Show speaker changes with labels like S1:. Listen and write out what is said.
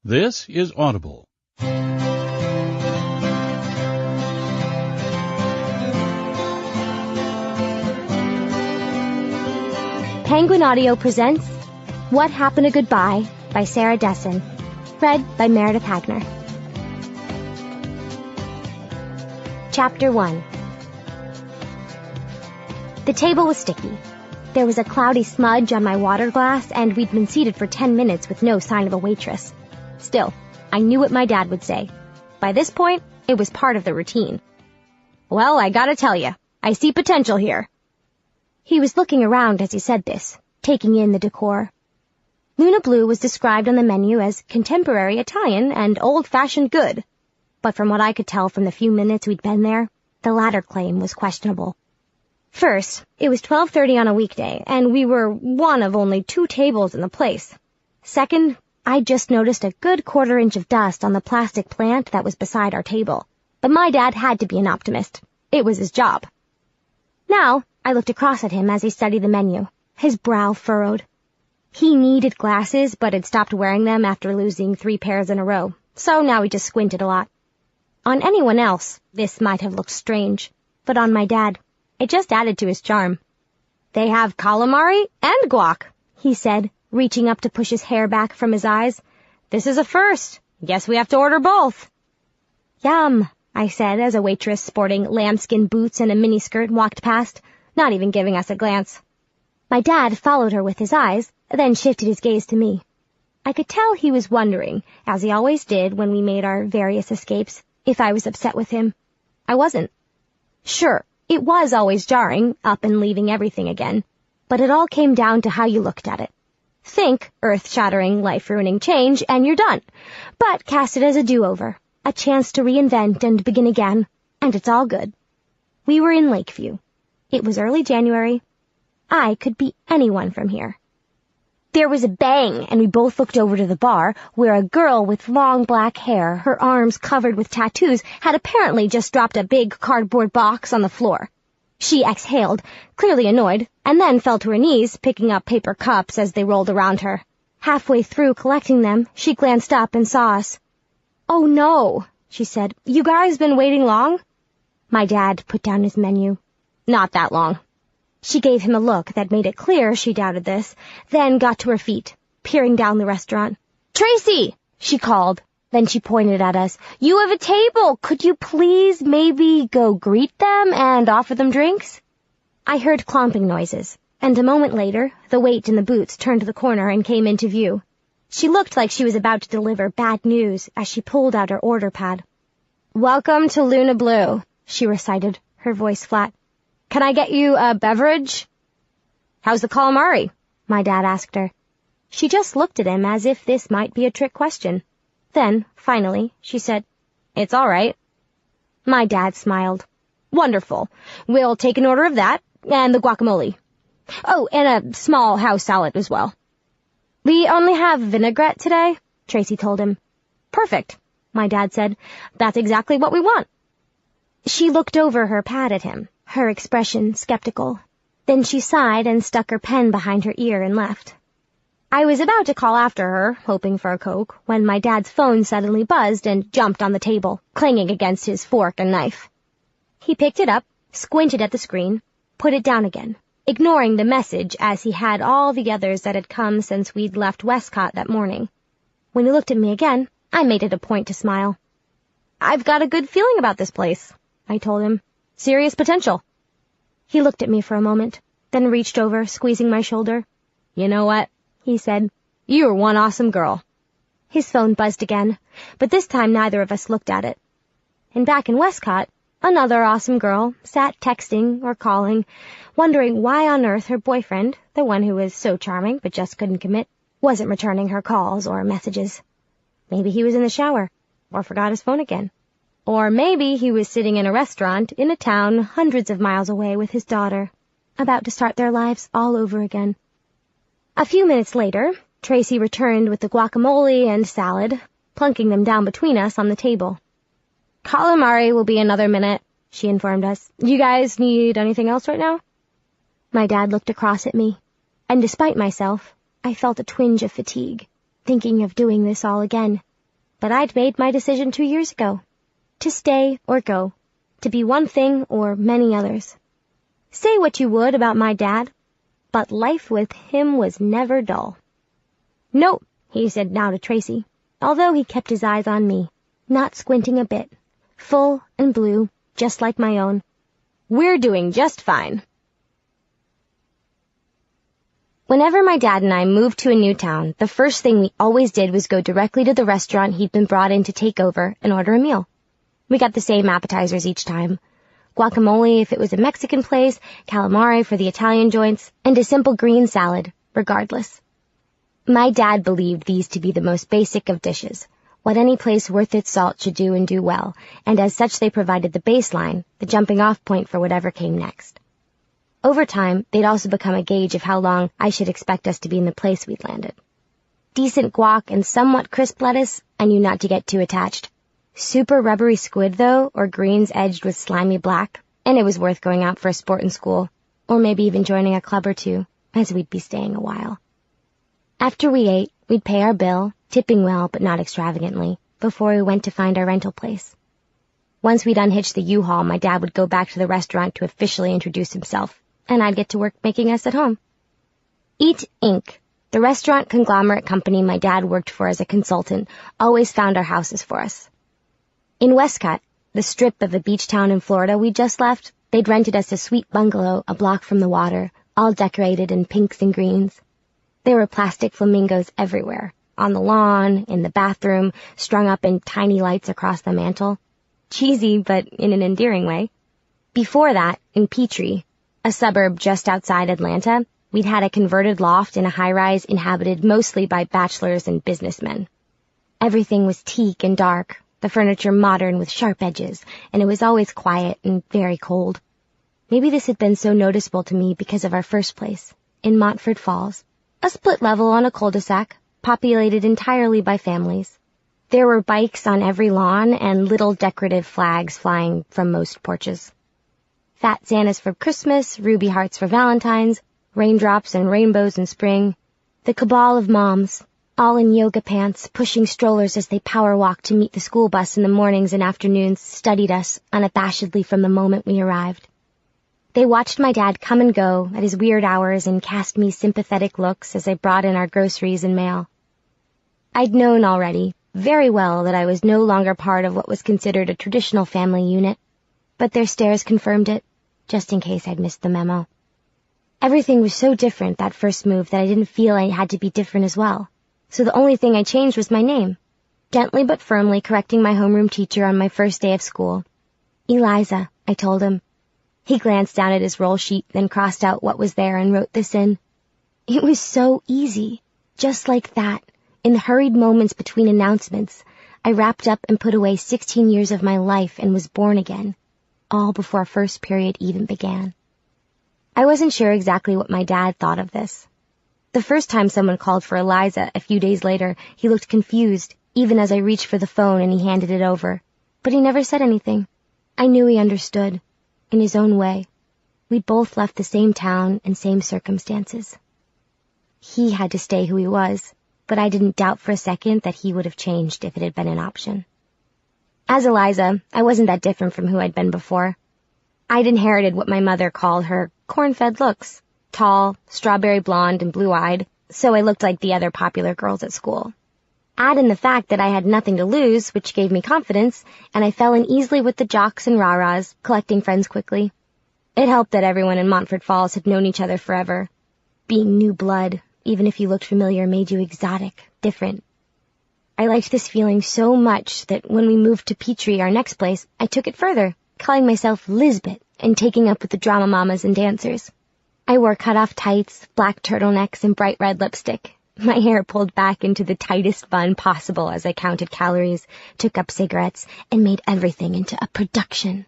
S1: This is Audible.
S2: Penguin Audio presents What Happened to Goodbye by Sarah Dessen. Read by Meredith Hagner. Chapter 1. The table was sticky. There was a cloudy smudge on my water glass, and we'd been seated for 10 minutes with no sign of a waitress. Still, I knew what my dad would say. By this point, it was part of the routine. "Well, I gotta tell you, I see potential here." He was looking around as he said this, taking in the decor. Luna Blue was described on the menu as contemporary Italian and old-fashioned good. But from what I could tell from the few minutes we'd been there, the latter claim was questionable. First, it was 12:30 on a weekday, and we were one of only 2 tables in the place. Second, I just noticed a good quarter-inch of dust on the plastic plant that was beside our table. But my dad had to be an optimist. It was his job. Now, I looked across at him as he studied the menu, his brow furrowed. He needed glasses, but had stopped wearing them after losing 3 pairs in a row, so now he just squinted a lot. On anyone else, this might have looked strange, but on my dad, it just added to his charm. "They have calamari and guac," he said, reaching up to push his hair back from his eyes. "This is a first. Guess we have to order both." "Yum," I said as a waitress sporting lambskin boots and a miniskirt walked past, not even giving us a glance. My dad followed her with his eyes, then shifted his gaze to me. I could tell he was wondering, as he always did when we made our various escapes, if I was upset with him. I wasn't. Sure, it was always jarring, up and leaving everything again, but it all came down to how you looked at it. Think earth-shattering, life-ruining change, and you're done. But cast it as a do-over, a chance to reinvent and begin again, and it's all good. We were in Lakeview. It was early January. I could be anyone from here. There was a bang, and we both looked over to the bar, where a girl with long black hair, her arms covered with tattoos, had apparently just dropped a big cardboard box on the floor. She exhaled, clearly annoyed, and then fell to her knees, picking up paper cups as they rolled around her. Halfway through collecting them, she glanced up and saw us. "Oh no," she said. "You guys been waiting long?" My dad put down his menu. "Not that long." She gave him a look that made it clear she doubted this, then got to her feet, peering down the restaurant. "Tracy!" she called. Then she pointed at us. "You have a table. Could you please maybe go greet them and offer them drinks?" I heard clomping noises, and a moment later, the wait in the boots turned the corner and came into view. She looked like she was about to deliver bad news as she pulled out her order pad. "Welcome to Luna Blue," she recited, her voice flat. "Can I get you a beverage?" "How's the calamari?" my dad asked her. She just looked at him as if this might be a trick question. Then, finally, she said, "It's all right." My dad smiled. "Wonderful. We'll take an order of that, and the guacamole. Oh, and a small house salad as well." "We only have vinaigrette today," Tracy told him. "Perfect," my dad said. "That's exactly what we want." She looked over her pad at him, her expression skeptical. Then she sighed and stuck her pen behind her ear and left. I was about to call after her, hoping for a Coke, when my dad's phone suddenly buzzed and jumped on the table, clanging against his fork and knife. He picked it up, squinted at the screen, put it down again, ignoring the message as he had all the others that had come since we'd left Westcott that morning. When he looked at me again, I made it a point to smile. "I've got a good feeling about this place," I told him. "Serious potential." He looked at me for a moment, then reached over, squeezing my shoulder. "You know what?" he said. "You're one awesome girl." His phone buzzed again, but this time neither of us looked at it. And back in Westcott, another awesome girl sat texting or calling, wondering why on earth her boyfriend, the one who was so charming but just couldn't commit, wasn't returning her calls or messages. Maybe he was in the shower, or forgot his phone again. Or maybe he was sitting in a restaurant in a town hundreds of miles away with his daughter, about to start their lives all over again. A few minutes later, Tracy returned with the guacamole and salad, plunking them down between us on the table. "Calamari will be another minute," she informed us. "You guys need anything else right now?" My dad looked across at me, and despite myself, I felt a twinge of fatigue, thinking of doing this all again, But I'd made my decision 2 years ago. To stay or go. To be one thing or many others. Say what you would about my dad, but life with him was never dull. "No," he said now to Tracy, although he kept his eyes on me, not squinting a bit, full and blue, just like my own. "We're doing just fine." Whenever my dad and I moved to a new town, the first thing we always did was go directly to the restaurant he'd been brought in to take over and order a meal. We got the same appetizers each time. Guacamole if it was a Mexican place, calamari for the Italian joints, and a simple green salad, regardless. My dad believed these to be the most basic of dishes, what any place worth its salt should do and do well, and as such they provided the baseline, the jumping-off point for whatever came next. Over time, they'd also become a gauge of how long I should expect us to be in the place we'd landed. Decent guac and somewhat crisp lettuce, I knew not to get too attached. Super rubbery squid, though, or greens edged with slimy black, and it was worth going out for a sport in school, or maybe even joining a club or two, as we'd be staying a while. After we ate, we'd pay our bill, tipping well but not extravagantly, before we went to find our rental place. Once we'd unhitched the U-Haul, my dad would go back to the restaurant to officially introduce himself, and I'd get to work making us at home. Eat Inc., the restaurant conglomerate company my dad worked for as a consultant, always found our houses for us. In Westcott, the strip of a beach town in Florida we just left, they'd rented us a sweet bungalow a block from the water, all decorated in pinks and greens. There were plastic flamingos everywhere, on the lawn, in the bathroom, strung up in tiny lights across the mantel. Cheesy, but in an endearing way. Before that, in Petrie, a suburb just outside Atlanta, we'd had a converted loft in a high-rise inhabited mostly by bachelors and businessmen. Everything was teak and dark, the furniture modern with sharp edges, and it was always quiet and very cold. Maybe this had been so noticeable to me because of our first place, in Montford Falls, a split level on a cul-de-sac, populated entirely by families. There were bikes on every lawn and little decorative flags flying from most porches. Fat Santas for Christmas, ruby hearts for Valentine's, raindrops and rainbows in spring. The cabal of moms, all in yoga pants, pushing strollers as they power walked to meet the school bus in the mornings and afternoons, studied us unabashedly from the moment we arrived. They watched my dad come and go at his weird hours and cast me sympathetic looks as I brought in our groceries and mail. I'd known already, very well, that I was no longer part of what was considered a traditional family unit, but their stares confirmed it, just in case I'd missed the memo. Everything was so different that first move that I didn't feel I had to be different as well, so the only thing I changed was my name, gently but firmly correcting my homeroom teacher on my first day of school. "Eliza," I told him. He glanced down at his roll sheet, then crossed out what was there and wrote this in. It was so easy, just like that. In the hurried moments between announcements, I wrapped up and put away 16 years of my life and was born again, all before first period even began. I wasn't sure exactly what my dad thought of this. The first time someone called for Eliza a few days later, he looked confused, even as I reached for the phone and he handed it over. But he never said anything. I knew he understood, in his own way. We'd both left the same town and same circumstances. He had to stay who he was, but I didn't doubt for a second that he would have changed if it had been an option. As Eliza, I wasn't that different from who I'd been before. I'd inherited what my mother called her corn-fed looks, tall, strawberry blonde, and blue-eyed, so I looked like the other popular girls at school. Add in the fact that I had nothing to lose, which gave me confidence, and I fell in easily with the jocks and rah-rahs, collecting friends quickly. It helped that everyone in Montford Falls had known each other forever. Being new blood, even if you looked familiar, made you exotic, different. I liked this feeling so much that when we moved to Petrie, our next place, I took it further, calling myself Lisbeth and taking up with the drama mamas and dancers. I wore cut-off tights, black turtlenecks, and bright red lipstick. My hair pulled back into the tightest bun possible as I counted calories, took up cigarettes, and made everything into a production.